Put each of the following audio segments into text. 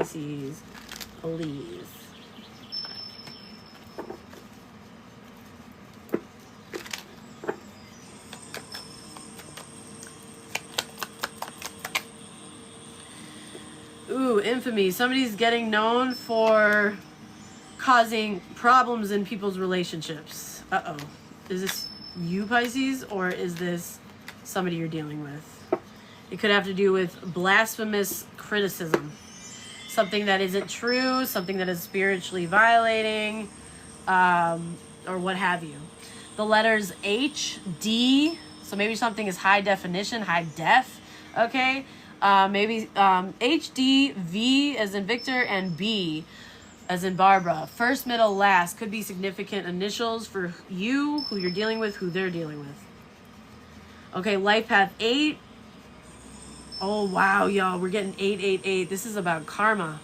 Pisces, please. Ooh, infamy. Somebody's getting known for causing problems in people's relationships. Uh-oh. Is this you, Pisces, or is this somebody you're dealing with? It could have to do with blasphemous criticism. Something that isn't true, something that is spiritually violating, or what have you. The letters H, D, so maybe something is high definition, high def, okay? Maybe H, D, V as in Victor, and B as in Barbara. First, middle, last could be significant initials for you, who you're dealing with, who they're dealing with. Okay, life path 8. Oh, wow, y'all. We're getting 888. This is about karma.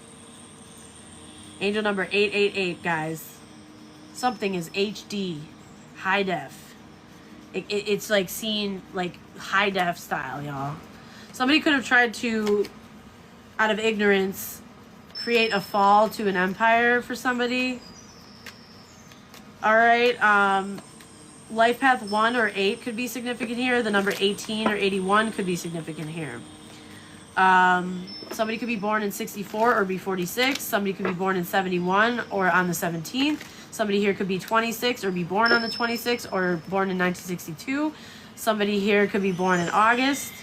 Angel number 888, guys. Something is HD. High def. It's like seen like high def style, y'all. Somebody could have tried to, out of ignorance, create a fall to an empire for somebody. All right. Life path 1 or 8 could be significant here. The number 18 or 81 could be significant here. Somebody could be born in 64 or be 46. Somebody could be born in 71 or on the 17th. Somebody here could be 26 or be born on the 26th or born in 1962. Somebody here could be born in August.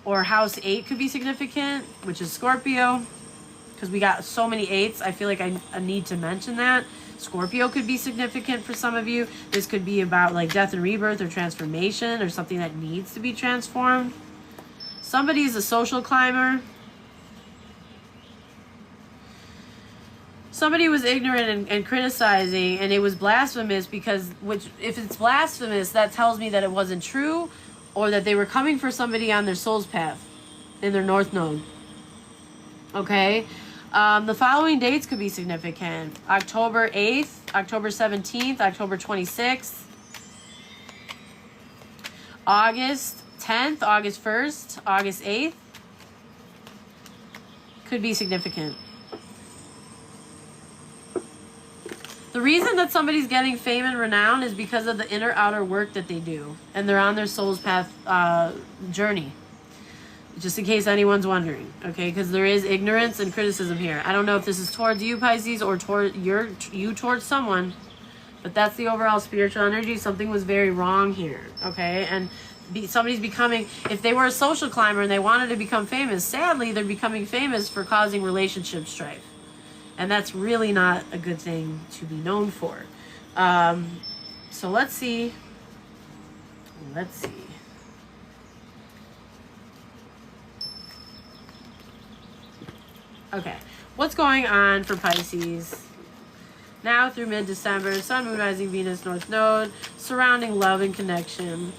Or house 8 could be significant, which is Scorpio. Because we got so many 8s, I feel like I need to mention that. Scorpio could be significant for some of you. This could be about like death and rebirth or transformation or something that needs to be transformed. Somebody's a social climber. Somebody was ignorant and criticizing, and it was blasphemous because, if it's blasphemous, that tells me that it wasn't true, or that they were coming for somebody on their soul's path in their north node. Okay? The following dates could be significant. October 8th, October 17th, October 26th, August 10th, August 1st, August 8th. Could be significant. The reason that somebody's getting fame and renown is because of the inner outer work that they do. And they're on their soul's path journey. Just in case anyone's wondering. Okay, because there is ignorance and criticism here. I don't know if this is towards you, Pisces, or toward you towards someone. But that's the overall spiritual energy. Something was very wrong here. Okay, and somebody's becoming, if they were a social climber and they wanted to become famous, sadly, they're becoming famous for causing relationship strife. And that's really not a good thing to be known for. So let's see. Let's see. Okay. What's going on for Pisces? Now through mid-December, Sun, Moon, Rising, Venus, North Node, surrounding love and connection.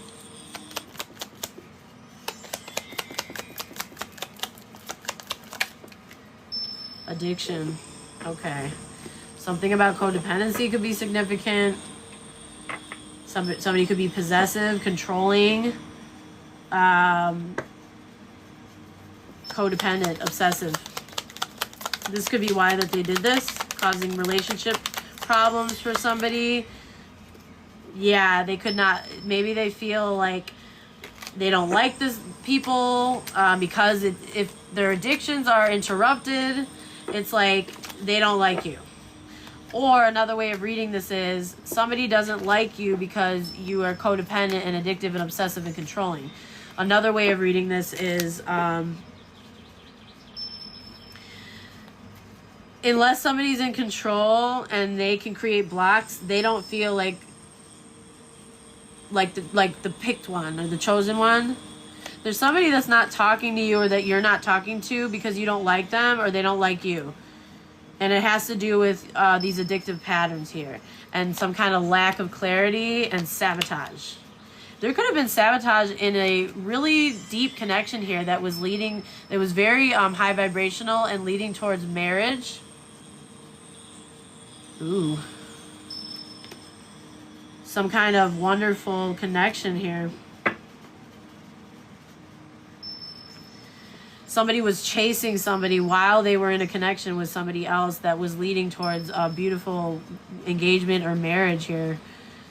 Addiction. Okay. Something about codependency could be significant. Somebody could be possessive, controlling, codependent, obsessive. This could be why that they did this, causing relationship problems for somebody. Yeah, they could not, maybe they feel like they don't like this people because if their addictions are interrupted, it's like they don't like you. Or another way of reading this is somebody doesn't like you because you are codependent and addictive and obsessive and controlling. Another way of reading this is unless somebody's in control and they can create blocks, they don't feel like the picked one or the chosen one. There's somebody that's not talking to you or that you're not talking to because you don't like them or they don't like you. And it has to do with these addictive patterns here and some kind of lack of clarity and sabotage. There could have been sabotage in a really deep connection here that was leading, that was very high vibrational and leading towards marriage. Ooh. Some kind of wonderful connection here. somebody was chasing somebody while they were in a connection with somebody else that was leading towards a beautiful engagement or marriage here.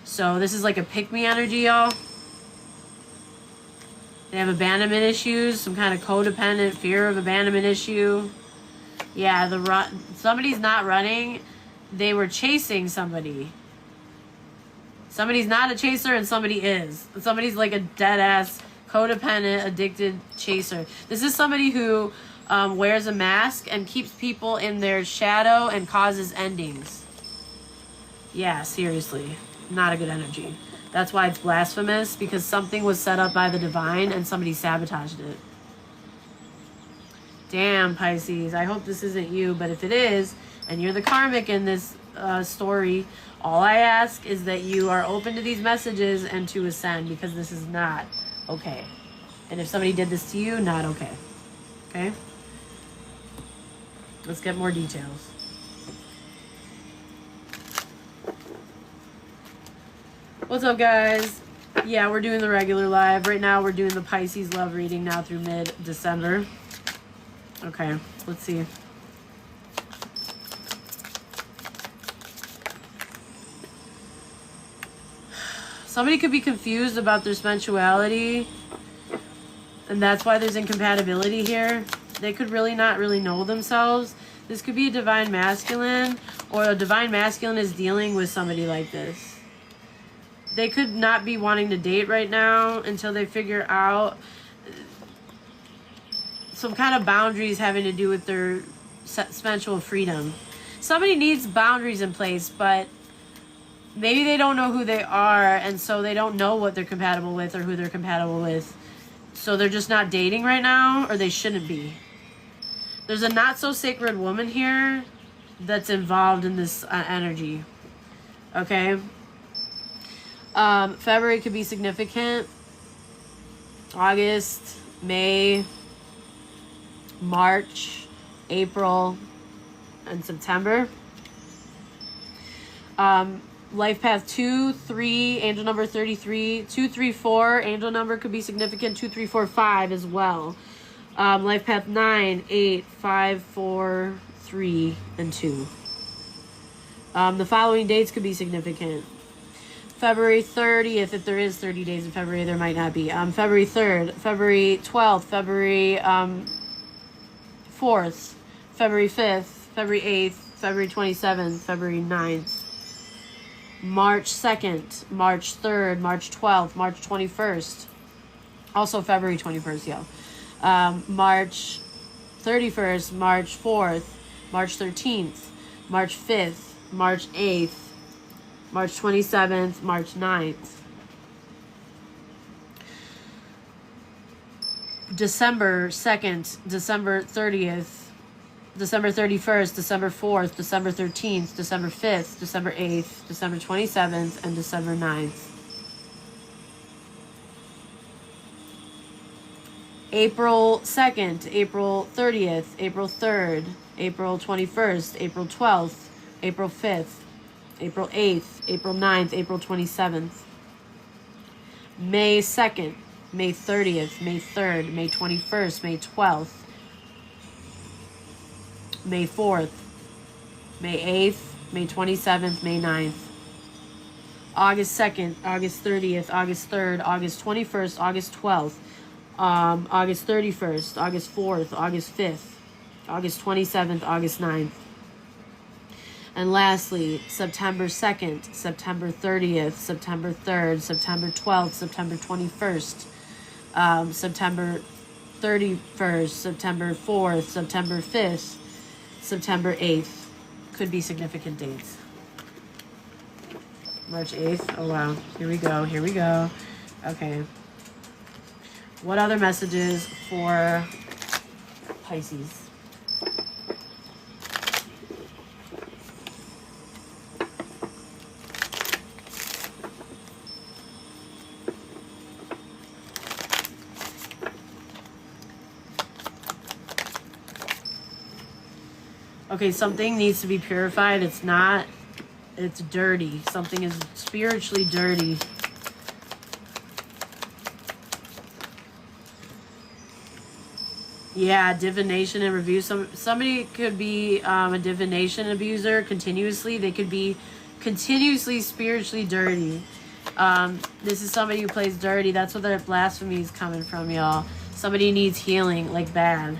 So this is like a pick-me energy, y'all. They have abandonment issues, some kind of codependent fear of abandonment issue. Yeah, somebody's not running. They were chasing somebody. Somebody's not a chaser and somebody is. Somebody's like a dead-ass codependent, addicted chaser. This is somebody who wears a mask and keeps people in their shadow and causes endings. Yeah, seriously. Not a good energy. That's why it's blasphemous, because something was set up by the divine and somebody sabotaged it. Damn, Pisces. I hope this isn't you, but if it is, and you're the karmic in this story, all I ask is that you are open to these messages and to ascend, because this is not okay. And if somebody did this to you, not okay. Okay? Let's get more details. What's up, guys? Yeah, we're doing the regular live. Right now, we're doing the Pisces love reading now through mid-December. Okay, let's see. Somebody could be confused about their sensuality, and that's why there's incompatibility here. They could really not really know themselves. This could be a divine masculine, or a divine masculine is dealing with somebody like this. They could not be wanting to date right now until they figure out some kind of boundaries having to do with their sensual freedom. Somebody needs boundaries in place, but maybe they don't know who they are, and so they don't know what they're compatible with or who they're compatible with. So they're just not dating right now, or they shouldn't be. There's a not-so-sacred woman here that's involved in this energy. Okay? February could be significant. August, May, March, April, and September. Life path 2, 3, angel number 33, 2, 3, 4, angel number could be significant, 2, 3, 4, 5 as well. Life path 9, 8, 5, 4, 3, and 2. The following dates could be significant. February 30th, if there is 30 days in February, there might not be. February 3rd, February 12th, February 4th, February 5th, February 8th, February 27th, February 9th. March 2nd, March 3rd, March 12th, March 21st. Also February 21st, yeah. March 31st, March 4th, March 13th, March 5th, March 8th, March 27th, March 9th. December 2nd, December 30th, December 31st, December 4th, December 13th, December 5th, December 8th, December 27th, and December 9th. April 2nd, April 30th, April 3rd, April 21st, April 12th, April 5th, April 8th, April 9th, April 27th. May 2nd, May 30th, May 3rd, May 21st, May 12th, May 4th, May 8th, May 27th, May 9th. August 2nd, August 30th, August 3rd, August 21st, August 12th, August 31st, August 4th, August 5th, August 27th, August 9th. And lastly, September 2nd, September 30th, September 3rd, September 12th, September 21st, September 31st, September 4th, September 5th, September 8th. Could be significant dates. March 8th. Oh, wow. Here we go. Here we go. Okay. What other messages for Pisces? Okay, something needs to be purified. It's not, it's dirty. Something is spiritually dirty. Yeah, divination and review. Somebody could be a divination abuser continuously. They could be continuously spiritually dirty. This is somebody who plays dirty. That's where their blasphemy is coming from, y'all. Somebody needs healing, like bad.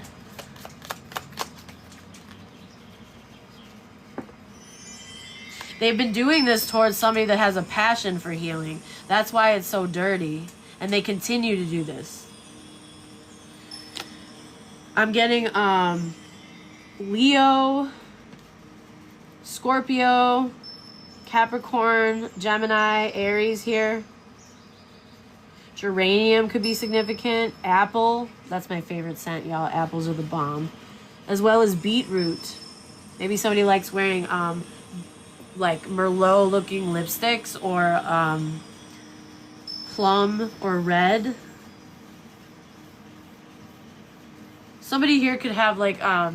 They've been doing this towards somebody that has a passion for healing. That's why it's so dirty. And they continue to do this. I'm getting Leo, Scorpio, Capricorn, Gemini, Aries here. Geranium could be significant. Apple, that's my favorite scent, y'all. Apples are the bomb. As well as beetroot. Maybe somebody likes wearing like Merlot looking lipsticks, or plum or red. Somebody here could have like a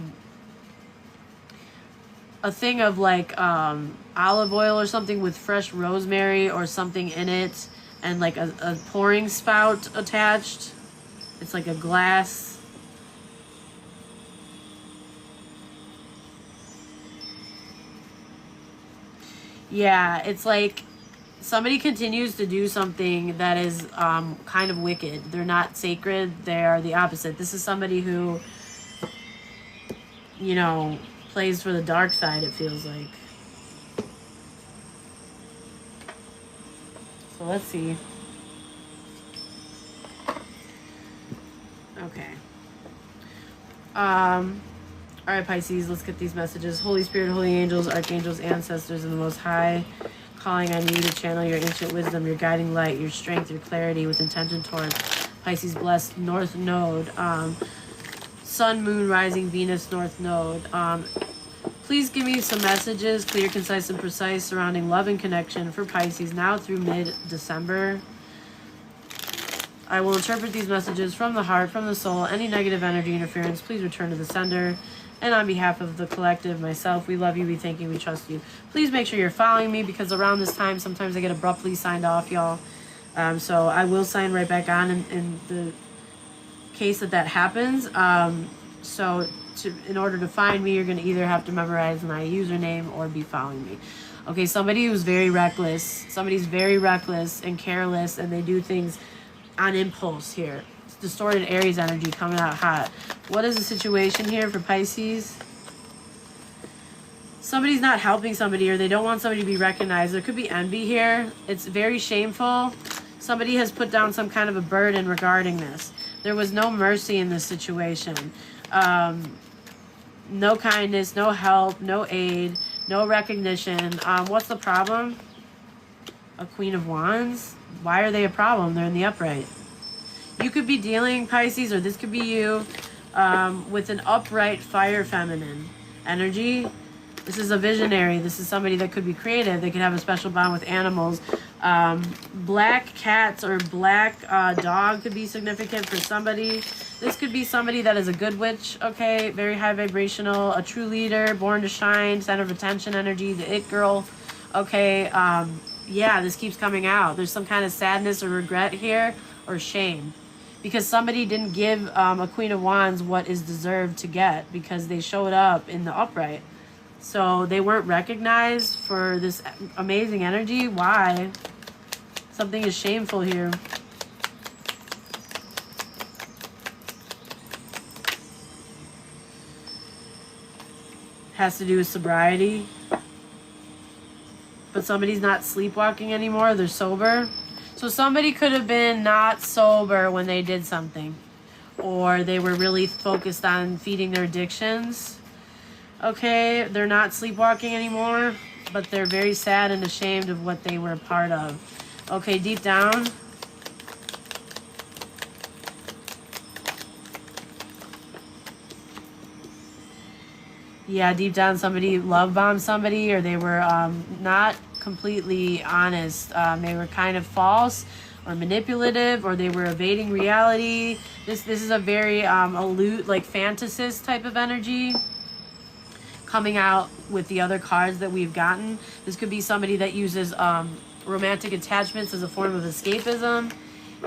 thing of like olive oil or something with fresh rosemary or something in it, and like a pouring spout attached. It's like a glass. Yeah, it's like somebody continues to do something that is kind of wicked. They're not sacred. They are the opposite. This is somebody who, you know, plays for the dark side, it feels like. So let's see. Okay. All right, Pisces, let's get these messages. Holy Spirit, holy angels, archangels, ancestors, and the Most High, calling on you to channel your ancient wisdom, your guiding light, your strength, your clarity with intention towards Pisces blessed North Node, Sun, Moon, Rising, Venus, North Node. Please give me some messages, clear, concise, and precise, surrounding love and connection for Pisces now through mid-December. I will interpret these messages from the heart, from the soul. Any negative energy interference, please return to the sender. And on behalf of the collective, myself, we love you, we thank you, we trust you. Please make sure you're following me, because around this time, sometimes I get abruptly signed off, y'all. So I will sign right back on in the case that happens. In order to find me, you're going to either have to memorize my username or be following me. Okay, somebody who's very reckless. Somebody's very reckless and careless, and they do things on impulse here. It's distorted Aries energy coming out hot. What is the situation here for Pisces? Somebody's not helping somebody, or they don't want somebody to be recognized. There could be envy here. It's very shameful. Somebody has put down some kind of a burden regarding this. There was no mercy in this situation. No kindness, no help, no aid, no recognition. What's the problem? A Queen of Wands? Why are they a problem? They're in the upright. You could be dealing, Pisces, or this could be you, with an upright fire feminine energy. This is a visionary. This is somebody that could be creative. They could have a special bond with animals. Black cats or black dog could be significant for somebody. This could be somebody that is a good witch, okay? Very high vibrational, a true leader, born to shine, center of attention energy, the it girl, okay? Yeah, this keeps coming out. There's some kind of sadness or regret here, or shame, because somebody didn't give a Queen of Wands what is deserved to get, because they showed up in the upright. So they weren't recognized for this amazing energy. Why? Something is shameful here. Has to do with sobriety. But somebody's not sleepwalking anymore. They're sober. So somebody could have been not sober when they did something, or they were really focused on feeding their addictions. Okay, they're not sleepwalking anymore, but they're very sad and ashamed of what they were a part of. Okay, deep down. Yeah, deep down somebody love bombed somebody, or they were not completely honest. They were kind of false or manipulative, or they were evading reality. This is a very aloof, like fantasist type of energy coming out with the other cards that we've gotten. This could be somebody that uses romantic attachments as a form of escapism,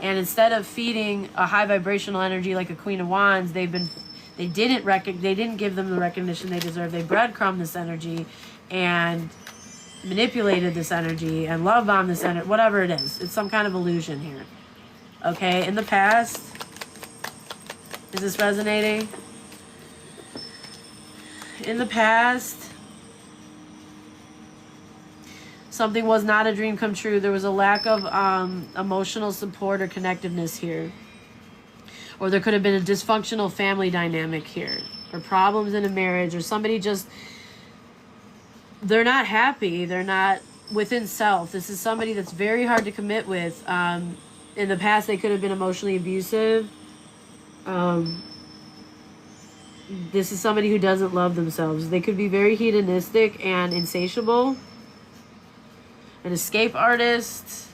and instead of feeding a high vibrational energy like a Queen of Wands, they've been They didn't give them the recognition they deserve. They breadcrumbed this energy and manipulated this energy and love bombed this energy, whatever it is. It's some kind of illusion here. Okay, in the past, is this resonating? In the past, something was not a dream come true. There was a lack of emotional support or connectiveness here. Or there could have been a dysfunctional family dynamic here. Or problems in a marriage. Or somebody just, they're not happy. They're not within self. This is somebody that's very hard to commit with. In the past, they could have been emotionally abusive. This is somebody who doesn't love themselves. They could be very hedonistic and insatiable. An escape artist.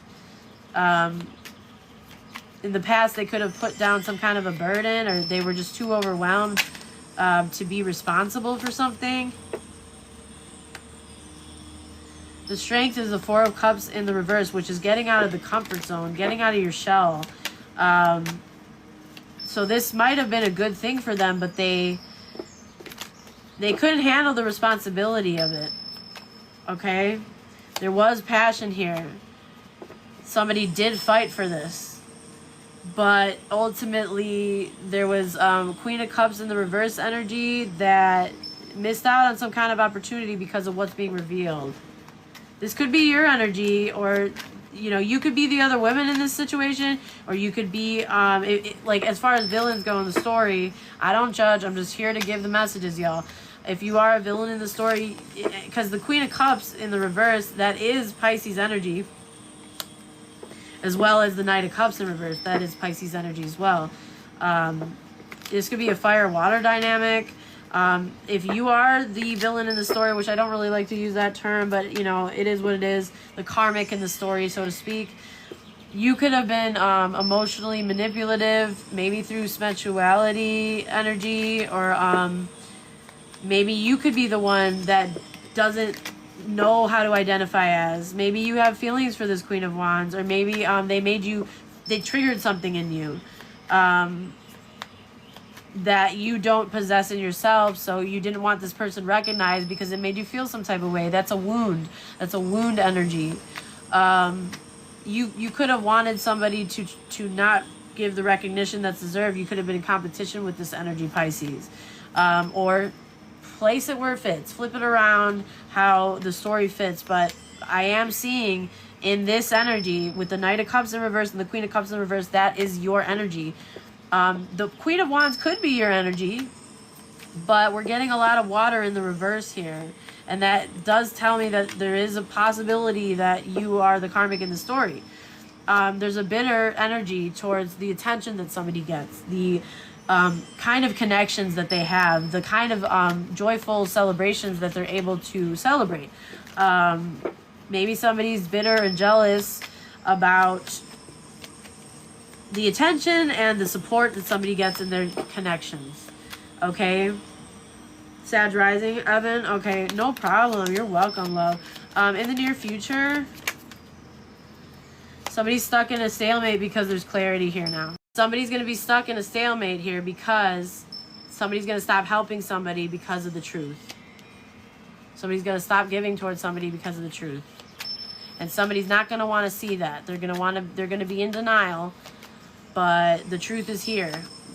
In the past, they could have put down some kind of a burden, or they were just too overwhelmed to be responsible for something. The Strength is the Four of Cups in the reverse, which is getting out of the comfort zone, getting out of your shell. So this might have been a good thing for them, but they couldn't handle the responsibility of it. Okay? There was passion here. Somebody did fight for this. But ultimately, there was Queen of Cups in the reverse energy that missed out on some kind of opportunity because of what's being revealed. This could be your energy, or, you know, you could be the other women in this situation, or you could be, like, as far as villains go in the story, I don't judge. I'm just here to give the messages, y'all. If you are a villain in the story, because the Queen of Cups in the reverse, that is Pisces energy. As well as the Knight of Cups in reverse. That is Pisces energy as well. This could be a fire-water dynamic. If you are the villain in the story, which I don't really like to use that term, but, you know, it is what it is. The karmic in the story, so to speak. You could have been emotionally manipulative, maybe through sensuality energy, or maybe you could be the one that doesn't know how to identify as. Maybe you have feelings for this Queen of Wands, or maybe they triggered something in you that you don't possess in yourself, so you didn't want this person recognized because it made you feel some type of way. That's a wound. That's a wound energy. You could have wanted somebody to not give the recognition that's deserved. You could have been in competition with this energy, Pisces. Or place it where it fits. Flip it around how the story fits. But I am seeing in this energy with the Knight of Cups in reverse and the Queen of Cups in reverse, that is your energy. The Queen of Wands could be your energy, but we're getting a lot of water in the reverse here. And that does tell me that there is a possibility that you are the karmic in the story. There's a bitter energy towards the attention that somebody gets, the kind of connections that they have, the kind of joyful celebrations that they're able to celebrate. Maybe somebody's bitter and jealous about the attention and the support that somebody gets in their connections. Okay? Sag rising, Evan. Okay, no problem. You're welcome, love. In the near future, somebody's stuck in a stalemate because there's clarity here now. Somebody's going to be stuck in a stalemate here because somebody's going to stop helping somebody because of the truth. Somebody's going to stop giving towards somebody because of the truth. And somebody's not going to want to see that. They're going to be in denial, but the truth is here.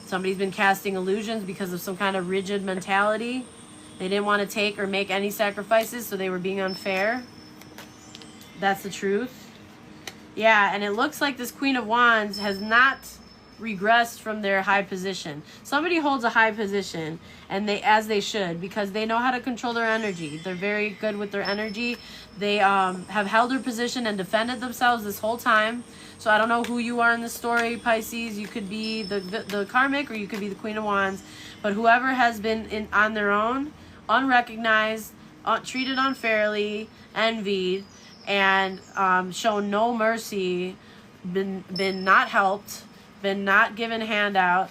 Somebody's been casting illusions because of some kind of rigid mentality. They didn't want to take or make any sacrifices, so they were being unfair. That's the truth. Yeah, and it looks like this Queen of Wands has not regressed from their high position. Somebody holds a high position, and as they should, because they know how to control their energy. They're very good with their energy. They have held their position and defended themselves this whole time. So I don't know who you are in the story, Pisces. You could be the karmic, or you could be the Queen of Wands. But whoever has been on their own, unrecognized, treated unfairly, envied, and shown no mercy, been not helped, been not given a handout,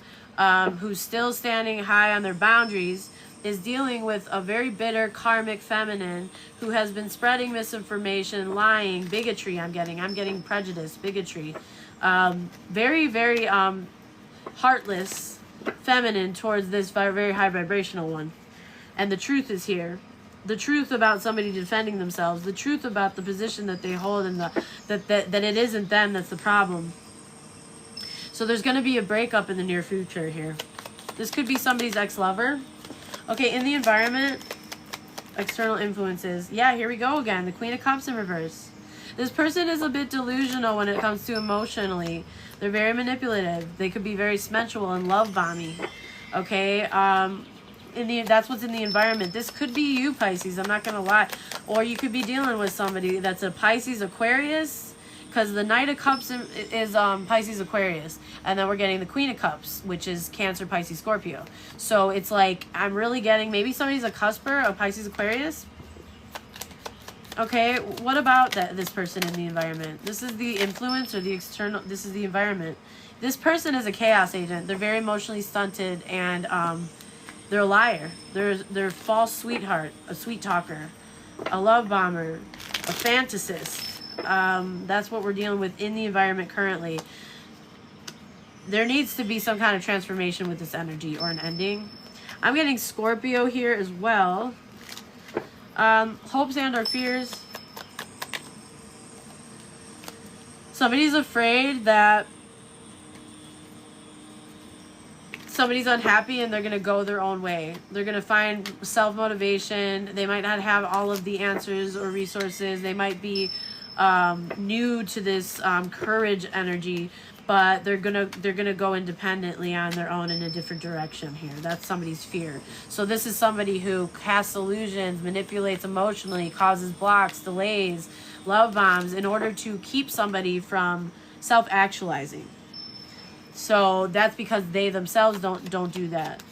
who's still standing high on their boundaries, is dealing with a very bitter karmic feminine who has been spreading misinformation, lying, bigotry. I'm getting prejudice, bigotry, very, very heartless, feminine towards this very high vibrational one. And the truth is here. The truth about somebody defending themselves, the truth about the position that they hold, and that it isn't them that's the problem. So there's going to be a breakup in the near future here. This could be somebody's ex-lover. Okay, in the environment, external influences. Yeah, here we go again. The Queen of Cups in reverse. This person is a bit delusional when it comes to emotionally. They're very manipulative. They could be very sensual and love bombing. Okay, that's what's in the environment. This could be you, Pisces. I'm not gonna lie. Or you could be dealing with somebody that's a Pisces Aquarius, because the Knight of Cups is Pisces Aquarius, and then we're getting the Queen of Cups, which is Cancer, Pisces, Scorpio. So it's like I'm really getting maybe somebody's a cusper of Pisces Aquarius. Okay, what about this person in the environment? This is the influence or the external. This is the environment. This person is a chaos agent. They're very emotionally stunted, and they're a liar. They're a false sweetheart, a sweet talker, a love bomber, a fantasist. That's what we're dealing with in the environment currently. There needs to be some kind of transformation with this energy or an ending. I'm getting Scorpio here as well. Hopes and or fears. Somebody's afraid that somebody's unhappy and they're going to go their own way. They're going to find self-motivation. They might not have all of the answers or resources. They might be new to this courage energy, but they're gonna go independently on their own in a different direction here. That's somebody's fear. So this is somebody who casts illusions, manipulates emotionally, causes blocks, delays, love bombs in order to keep somebody from self-actualizing. So that's because they themselves don't do that.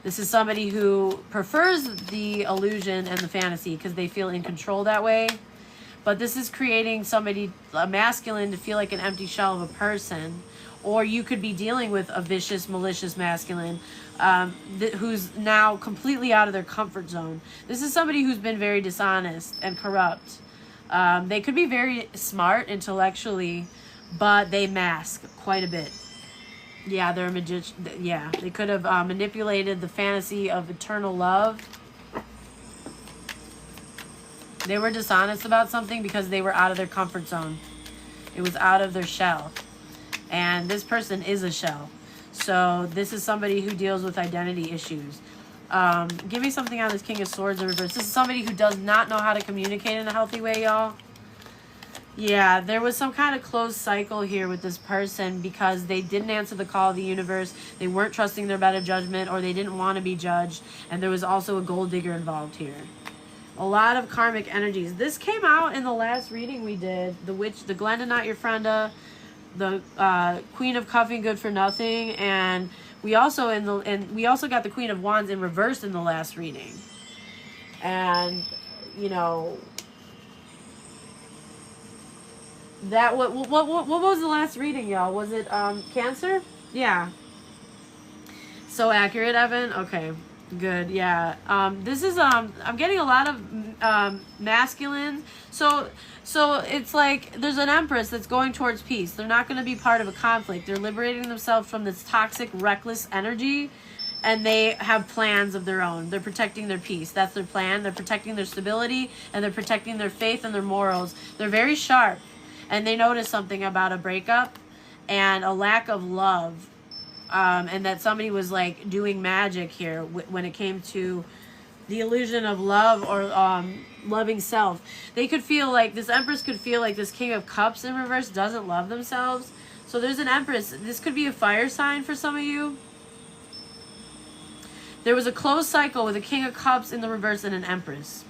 This is somebody who prefers the illusion and the fantasy because they feel in control that way. But this is creating somebody, a masculine, to feel like an empty shell of a person. Or you could be dealing with a vicious, malicious masculine who's now completely out of their comfort zone. This is somebody who's been very dishonest and corrupt. They could be very smart intellectually, but they mask quite a bit. Yeah, they're a magician. Yeah, they could have manipulated the fantasy of eternal love. They were dishonest about something because they were out of their comfort zone. It was out of their shell. And this person is a shell. So this is somebody who deals with identity issues. Give me something on this King of Swords in reverse. This is somebody who does not know how to communicate in a healthy way, y'all. Yeah, there was some kind of closed cycle here with this person because they didn't answer the call of the universe. They weren't trusting their better judgment, or they didn't want to be judged. And there was also a gold digger involved here. A lot of karmic energies. This came out in the last reading we did. The Witch, the Glenda Not Your Frienda, the Queen of Cuffing Good for Nothing, and we also got the Queen of Wands in reverse in the last reading. And you know, that what was the last reading, y'all? Was it Cancer? Yeah. So accurate, Evan. Okay. Good, yeah. This is I'm getting a lot of masculine. So it's like there's an Empress that's going towards peace. They're not going to be part of a conflict. They're liberating themselves from this toxic, reckless energy, and they have plans of their own. They're protecting their peace. That's their plan. They're protecting their stability, and they're protecting their faith and their morals. They're very sharp, and they notice something about a breakup and a lack of love. And that somebody was like doing magic here when it came to the illusion of love or loving self. They could feel like this Empress could feel like this King of Cups in reverse doesn't love themselves. So there's an Empress. This could be a fire sign for some of you. There was a closed cycle with a King of Cups in the reverse and an Empress.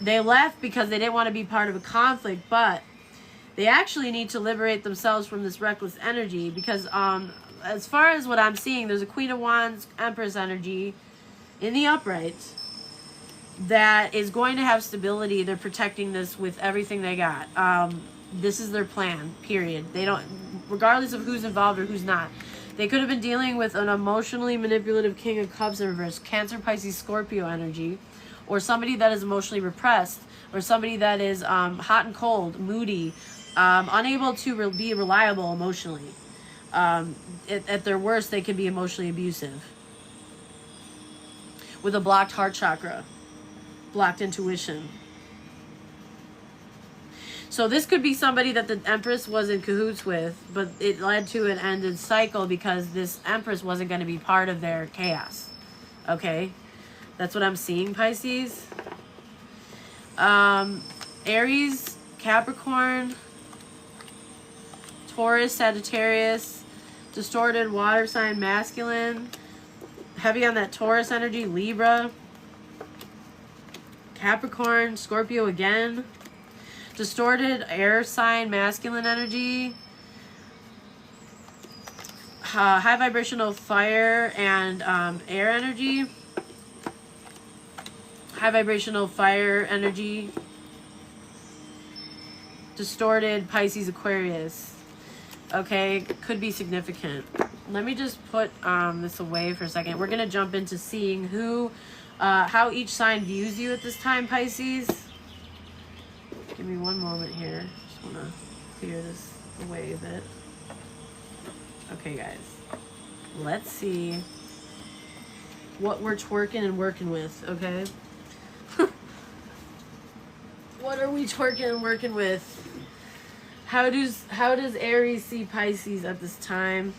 They left because they didn't want to be part of a conflict, but they actually need to liberate themselves from this reckless energy because as far as what I'm seeing, there's a Queen of Wands, Empress energy in the upright that is going to have stability. They're protecting this with everything they got. This is their plan, period. They don't, regardless of who's involved or who's not. They could have been dealing with an emotionally manipulative King of Cups in reverse, Cancer, Pisces, Scorpio energy, or somebody that is emotionally repressed, or somebody that is hot and cold, moody, unable to be reliable emotionally. At their worst, they can be emotionally abusive. With a blocked heart chakra, blocked intuition. So this could be somebody that the Empress was in cahoots with, but it led to an ended cycle because this Empress wasn't going to be part of their chaos. Okay? That's what I'm seeing, Pisces. Aries, Capricorn, Taurus, Sagittarius, distorted water sign masculine, heavy on that Taurus energy, Libra, Capricorn, Scorpio again, distorted air sign masculine energy, high vibrational fire and air energy, high vibrational fire energy, distorted Pisces, Aquarius. Okay, could be significant. Let me just put this away for a second. We're gonna jump into seeing who, how each sign views you at this time, Pisces. Give me one moment here. Just wanna clear this away a bit. Okay, guys. Let's see what we're twerking and working with, okay? What are we twerking and working with? How does Aries see Pisces at this time?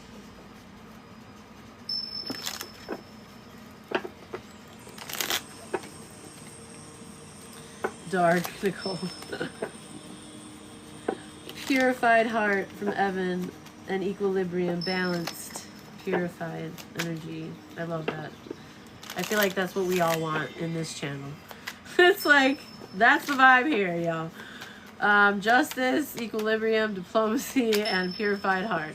Dark, Nicole. Purified heart from Evan and equilibrium, balanced, purified energy. I love that. I feel like that's what we all want in this channel. It's like, that's the vibe here, y'all. Justice, equilibrium, diplomacy, and purified heart.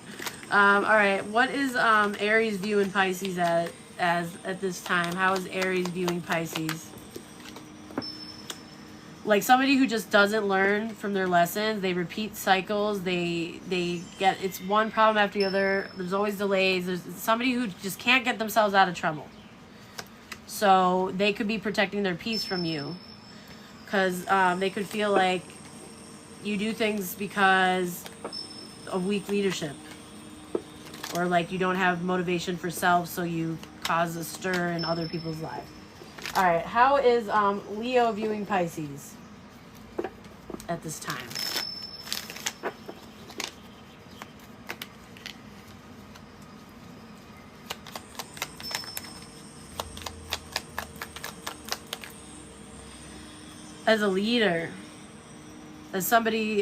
All right, what is Aries viewing Pisces at this time? How is Aries viewing Pisces? Like somebody who just doesn't learn from their lessons. They repeat cycles. They get, it's one problem after the other. There's always delays. There's somebody who just can't get themselves out of trouble. So they could be protecting their peace from you, because they could feel like you do things because of weak leadership, or like you don't have motivation for self, so you cause a stir in other people's lives. All right, how is Leo viewing Pisces at this time? As a leader, as somebody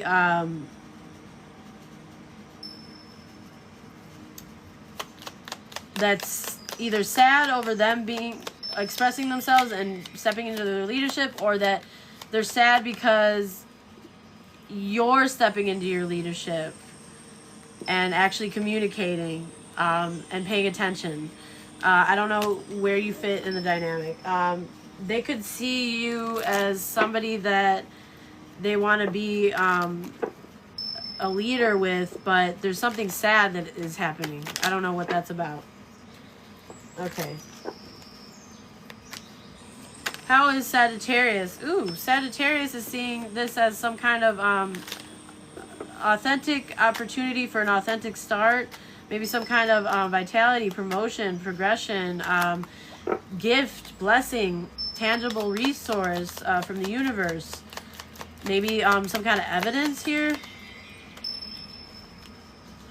that's either sad over them expressing themselves and stepping into their leadership, or that they're sad because you're stepping into your leadership and actually communicating and paying attention. I don't know where you fit in the dynamic. They could see you as somebody that they want to be a leader with, but there's something sad that is happening. I don't know what that's about. Okay. How is Sagittarius? Ooh, Sagittarius is seeing this as some kind of authentic opportunity for an authentic start. Maybe some kind of vitality, promotion, progression, gift, blessing, tangible resource from the universe. Maybe some kind of evidence here.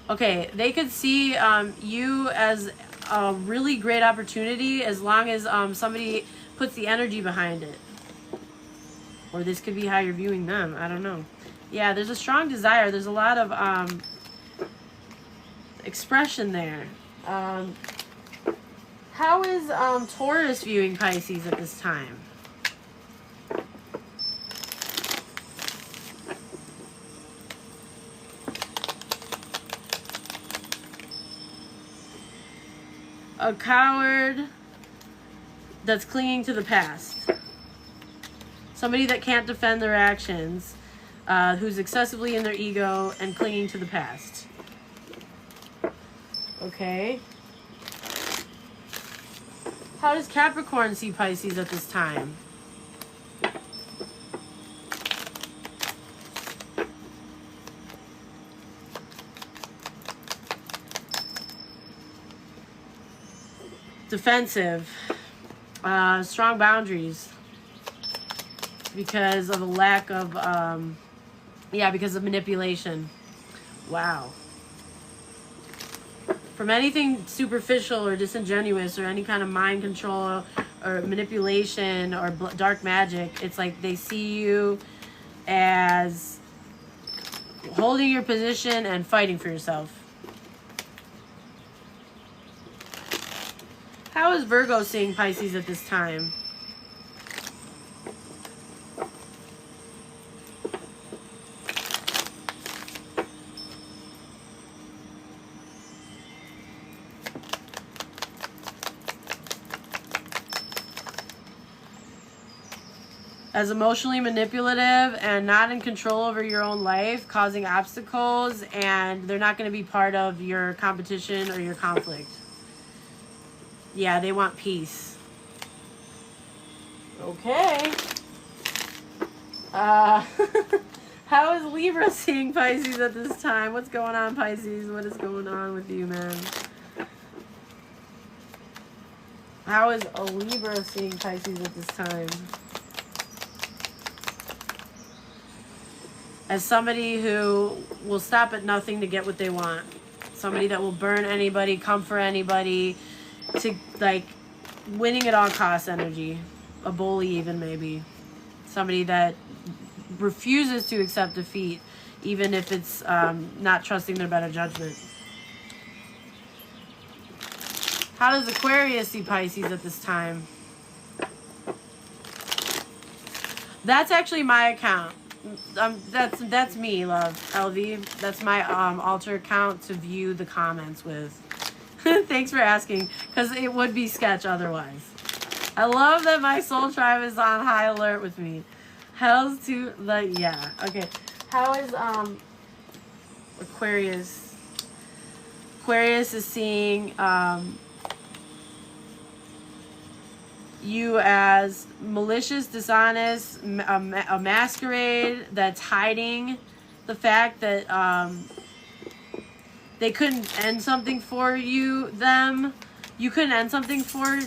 Okay, they could see you as a really great opportunity as long as somebody puts the energy behind it. Or this could be how you're viewing them. I don't know. Yeah, there's a strong desire. There's a lot of expression there. How is Taurus viewing Pisces at this time? A coward that's clinging to the past. Somebody that can't defend their actions, who's excessively in their ego and clinging to the past. Okay. How does Capricorn see Pisces at this time? defensive, strong boundaries because of a lack of, because of manipulation. Wow. From anything superficial or disingenuous or any kind of mind control or manipulation or dark magic, it's like they see you as holding your position and fighting for yourself. How is Virgo seeing Pisces at this time? As emotionally manipulative and not in control over your own life, causing obstacles, and they're not going to be part of your competition or your conflict. Yeah, they want peace. Okay. How is Libra seeing Pisces at this time? What's going on, Pisces? What is going on with you, man? How is a Libra seeing Pisces at this time? As somebody who will stop at nothing to get what they want. Somebody that will burn anybody, come for anybody, to like winning at all costs energy. A bully even maybe. Somebody that refuses to accept defeat even if it's not trusting their better judgment. How does Aquarius see Pisces at this time? That's actually my account. That's me, love. LV. That's my altar account to view the comments with. Thanks for asking, because it would be sketch otherwise. I love that my soul tribe is on high alert with me. Hells to the yeah. Okay. How is Aquarius? Aquarius is seeing you as malicious, dishonest, a masquerade that's hiding the fact that they couldn't end something for you, them. You couldn't end something for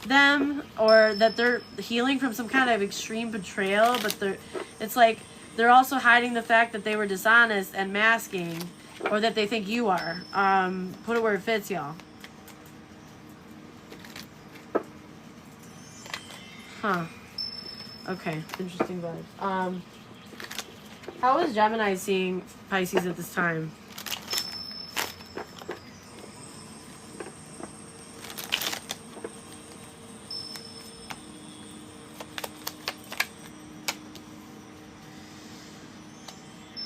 them, or that they're healing from some kind of extreme betrayal, but it's like they're also hiding the fact that they were dishonest and masking, or that they think you are. Put it where it fits, y'all. Huh. Okay. Interesting vibes. How is Gemini seeing Pisces at this time?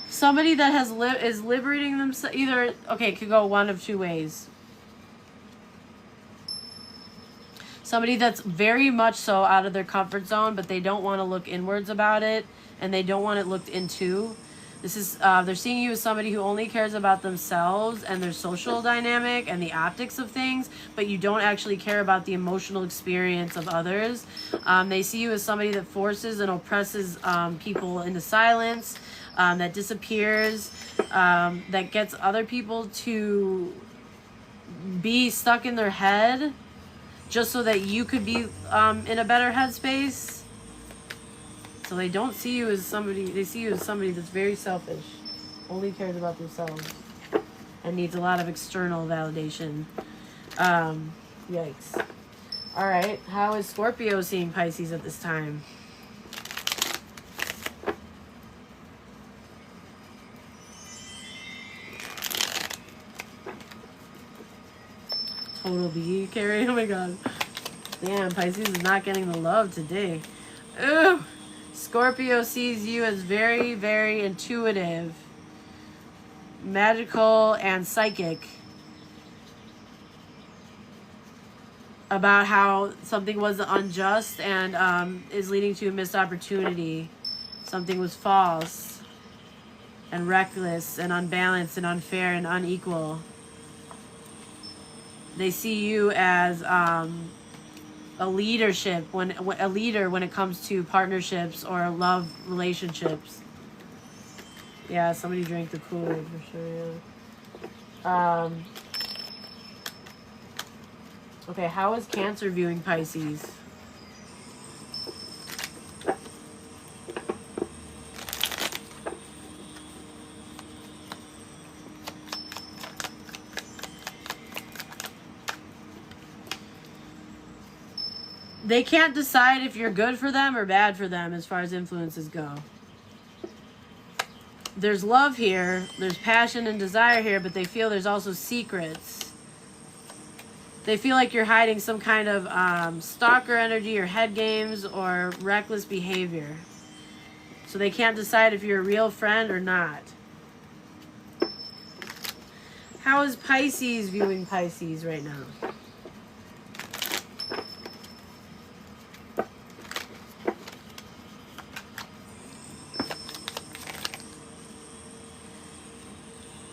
Somebody that has is liberating themselves. Either, okay, it could go one of two ways. Somebody that's very much so out of their comfort zone, but they don't want to look inwards about it, and they don't want it looked into. This is, they're seeing you as somebody who only cares about themselves and their social dynamic and the optics of things, but you don't actually care about the emotional experience of others. They see you as somebody that forces and oppresses people into silence, that disappears, that gets other people to be stuck in their head just so that you could be in a better headspace. So they don't see you as somebody, they see you as somebody that's very selfish, only cares about themselves, and needs a lot of external validation. Yikes. All right, how is Scorpio seeing Pisces at this time? Total B, Carrie. Oh my god. Damn, Pisces is not getting the love today. Ooh. Scorpio sees you as very, very intuitive, magical, and psychic about how something was unjust and is leading to a missed opportunity. Something was false and reckless and unbalanced and unfair and unequal. They see you as a leader when it comes to partnerships or love relationships. Yeah, somebody drank the Kool-Aid for sure. Yeah. Okay, how is Cancer viewing Pisces? They can't decide if you're good for them or bad for them as far as influences go. There's love here, there's passion and desire here, but they feel there's also secrets. They feel like you're hiding some kind of stalker energy or head games or reckless behavior. So they can't decide if you're a real friend or not. How is Pisces viewing Pisces right now?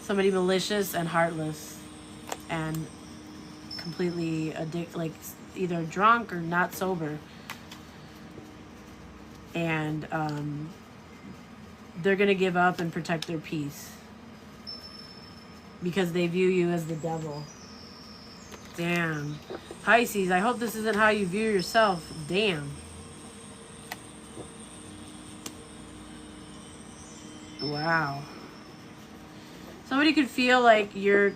Somebody malicious and heartless and completely like either drunk or not sober. And they're going to give up and protect their peace because they view you as the devil. Damn. Pisces, I hope this isn't how you view yourself. Damn. Wow. Somebody could feel like your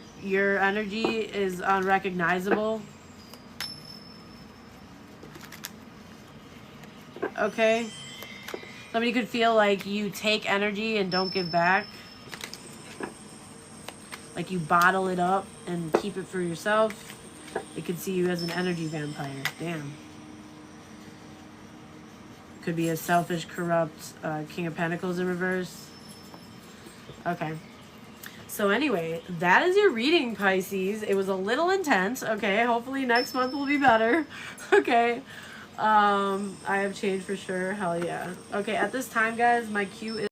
energy is unrecognizable. Okay? Somebody could feel like you take energy and don't give back. Like you bottle it up and keep it for yourself. They could see you as an energy vampire. Damn. Could be a selfish, corrupt King of Pentacles in reverse. Okay. So anyway, that is your reading, Pisces. It was a little intense. Okay, hopefully next month will be better. Okay. I have changed for sure. Hell yeah. Okay, at this time, guys, my cue is